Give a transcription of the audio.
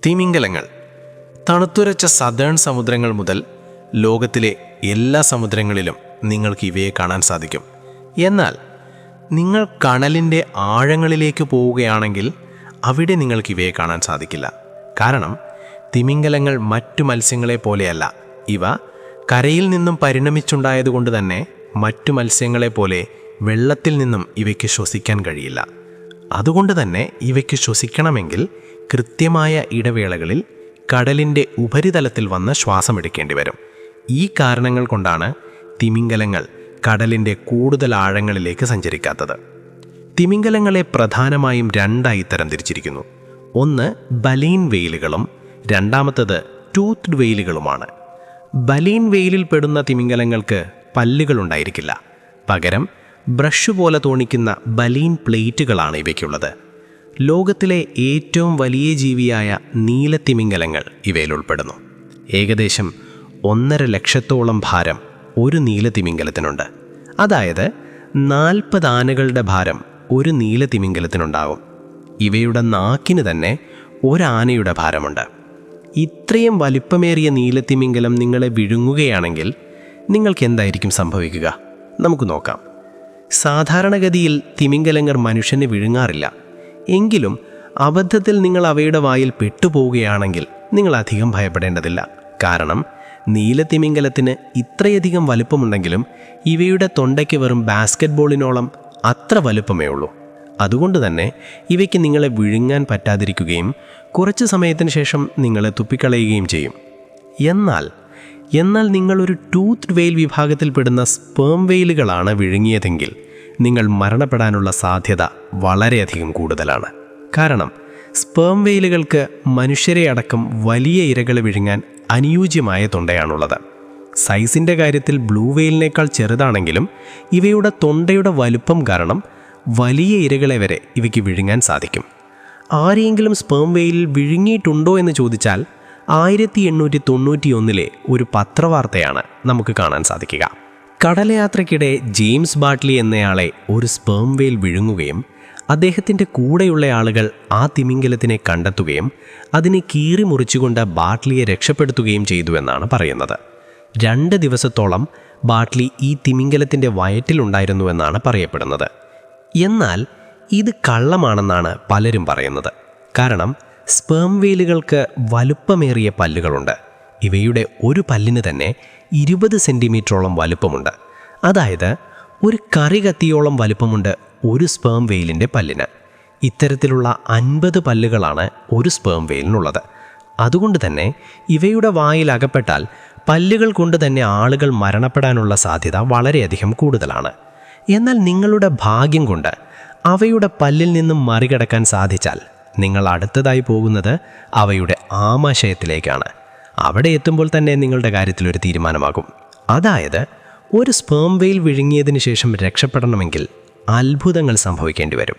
തിമിംഗലങ്ങൾ തണുത്തുരച്ച southern സമുദ്രങ്ങൾ മുതൽ ലോകത്തിലെ എല്ലാ സമുദ്രങ്ങളിലും നിങ്ങൾക്ക് ഇവയെ കാണാൻ സാധിക്കും. എന്നാൽ നിങ്ങൾ കടലിൻ്റെ ആഴങ്ങളിലേക്ക് പോവുകയാണെങ്കിൽ അവിടെ നിങ്ങൾക്ക് ഇവയെ കാണാൻ സാധിക്കില്ല. കാരണം തിമിംഗലങ്ങൾ മറ്റു മത്സ്യങ്ങളെ പോലെയല്ല. ഇവ കരയിൽ നിന്നും പരിണമിച്ചുണ്ടായതുകൊണ്ട് തന്നെ മറ്റു മത്സ്യങ്ങളെ പോലെ വെള്ളത്തിൽ നിന്നും ഇവയ്ക്ക് ശ്വസിക്കാൻ കഴിയില്ല. അതുകൊണ്ട് തന്നെ ഇവയ്ക്ക് ശ്വസിക്കണമെങ്കിൽ കൃത്യമായ ഇടവേളകളിൽ കടലിൻ്റെ ഉപരിതലത്തിൽ വന്ന് ശ്വാസമെടുക്കേണ്ടി വരും. ഈ കാരണങ്ങൾ കൊണ്ടാണ് തിമിംഗലങ്ങൾ കടലിൻ്റെ കൂടുതൽ ആഴങ്ങളിലേക്ക് സഞ്ചരിക്കാത്തത്. തിമിംഗലങ്ങളെ പ്രധാനമായും രണ്ടായി തരംതിരിച്ചിരിക്കുന്നു. ഒന്ന് ബലീൻ വെയിലുകളും രണ്ടാമത്തത് ടൂത്ത്ഡ് വെയിലുകളുമാണ്. ബലീൻ വെയിലിൽ പെടുന്ന തിമിംഗലങ്ങൾക്ക് പല്ലുകളുണ്ടായിരിക്കില്ല. പകരം ബ്രഷ് പോലെ തോന്നിക്കുന്ന ബലീൻ പ്ലേറ്റുകളാണ് ഇവയ്ക്കുള്ളത്. ലോകത്തിലെ ഏറ്റവും വലിയ ജീവിയായ നീലത്തിമിംഗലങ്ങൾ ഇവയിൽ ഉൾപ്പെടുന്നു. ഏകദേശം 1.5 ലക്ഷത്തോളം ഭാരം ഒരു നീലത്തിമിംഗലത്തിനുണ്ട്. അതായത് 40 ആനകളുടെ ഭാരം ഒരു നീലത്തിമിംഗലത്തിനുണ്ടാകും. ഇവയുടെ നാക്കിന് തന്നെ ഒരാനയുടെ ഭാരമുണ്ട്. ഇത്രയും വലിപ്പമേറിയ നീലത്തിമിംഗലം നിങ്ങളെ വിഴുങ്ങുകയാണെങ്കിൽ നിങ്ങൾക്ക് എന്തായിരിക്കും സംഭവിക്കുക? നമുക്ക് നോക്കാം. സാധാരണഗതിയിൽ തിമിംഗലങ്ങൾ മനുഷ്യനെ വിഴുങ്ങാറില്ല. എങ്കിലും അബദ്ധത്തിൽ നിങ്ങൾ അവയുടെ വായിൽ പെട്ടുപോവുകയാണെങ്കിൽ നിങ്ങൾ അധികം ഭയപ്പെടേണ്ടതില്ല. കാരണം നീലത്തിമിംഗലത്തിന് ഇത്രയധികം വലുപ്പമുണ്ടെങ്കിലും ഇവയുടെ തൊണ്ടയ്ക്ക് വെറും ബാസ്കറ്റ് ബോളിനോളം അത്ര വലുപ്പമേ ഉള്ളൂ. അതുകൊണ്ട് തന്നെ ഇവയ്ക്ക് നിങ്ങളെ വിഴുങ്ങാൻ പറ്റാതിരിക്കുകയും കുറച്ച് സമയത്തിന് ശേഷം നിങ്ങളെ തുപ്പിക്കളയുകയും ചെയ്യും. എന്നാൽ നിങ്ങളൊരു ടൂത്ത് വെയിൽ വിഭാഗത്തിൽപ്പെടുന്ന സ്പേം വെയിലുകളാണ് വിഴുങ്ങിയതെങ്കിൽ നിങ്ങൾ മരണപ്പെടാനുള്ള സാധ്യത വളരെയധികം കൂടുതലാണ്. കാരണം സ്പേം വെയിലുകൾക്ക് മനുഷ്യരെ അടക്കം വലിയ ഇരകളെ വിഴുങ്ങാൻ അനുയോജ്യമായ തൊണ്ടയാണുള്ളത്. സൈസിൻ്റെ കാര്യത്തിൽ ബ്ലൂ വെയിലിനേക്കാൾ ചെറുതാണെങ്കിലും ഇവയുടെ തൊണ്ടയുടെ വലുപ്പം കാരണം വലിയ ഇരകളെ വരെ ഇവയ്ക്ക് വിഴുങ്ങാൻ സാധിക്കും. ആരെയെങ്കിലും സ്പേം വെയിലിൽ വിഴുങ്ങിയിട്ടുണ്ടോ എന്ന് ചോദിച്ചാൽ 1891 ഒരു പത്രവാർത്തയാണ് നമുക്ക് കാണാൻ സാധിക്കുക. കടലയാത്രയ്ക്കിടെ ജെയിംസ് ബാട്ട്ലി എന്നയാളെ ഒരു സ്പേം വെയിൽ വിഴുങ്ങുകയും അദ്ദേഹത്തിൻ്റെ കൂടെയുള്ള ആളുകൾ ആ തിമിംഗലത്തിനെ കണ്ടെത്തുകയും അതിനെ കീറി മുറിച്ചുകൊണ്ട് ബാട്ട്ലിയെ രക്ഷപ്പെടുത്തുകയും ചെയ്തുവെന്നാണ് പറയുന്നത്. 2 ദിവസത്തോളം ബാട്ട്ലി ഈ തിമിംഗലത്തിൻ്റെ വയറ്റിലുണ്ടായിരുന്നുവെന്നാണ് പറയപ്പെടുന്നത്. എന്നാൽ ഇത് കള്ളമാണെന്നാണ് പലരും പറയുന്നത്. കാരണം സ്പേം വെയിലുകൾക്ക് വലുപ്പമേറിയ പല്ലുകളുണ്ട്. ഇവയുടെ ഒരു പല്ലിന് തന്നെ 20 സെൻറ്റിമീറ്ററോളം വലുപ്പമുണ്ട്. അതായത് ഒരു കറി കത്തിയോളം വലുപ്പമുണ്ട് ഒരു സ്പേം വെയിലിൻ്റെ പല്ലിന്. ഇത്തരത്തിലുള്ള 50 പല്ലുകളാണ് ഒരു സ്പേം വെയിലിനുള്ളത്. അതുകൊണ്ട് തന്നെ ഇവയുടെ വായിൽ അകപ്പെട്ടാൽ പല്ലുകൾ കൊണ്ട് തന്നെ ആളുകൾ മരണപ്പെടാനുള്ള സാധ്യത വളരെയധികം കൂടുതലാണ്. എന്നാൽ നിങ്ങളുടെ ഭാഗ്യം കൊണ്ട് അവയുടെ പല്ലിൽ നിന്നും മറികടക്കാൻ സാധിച്ചാൽ നിങ്ങൾ അടുത്തതായി പോകുന്നത് അവയുടെ ആമാശയത്തിലേക്കാണ്. അവിടെ എത്തുമ്പോൾ തന്നെ നിങ്ങളുടെ കാര്യത്തിൽ ഒരു തീരുമാനമാകും. അതായത് ഒരു സ്പേം വെയിൽ വിഴുങ്ങിയതിന് ശേഷം രക്ഷപ്പെടണമെങ്കിൽ അത്ഭുതങ്ങൾ സംഭവിക്കേണ്ടി വരും.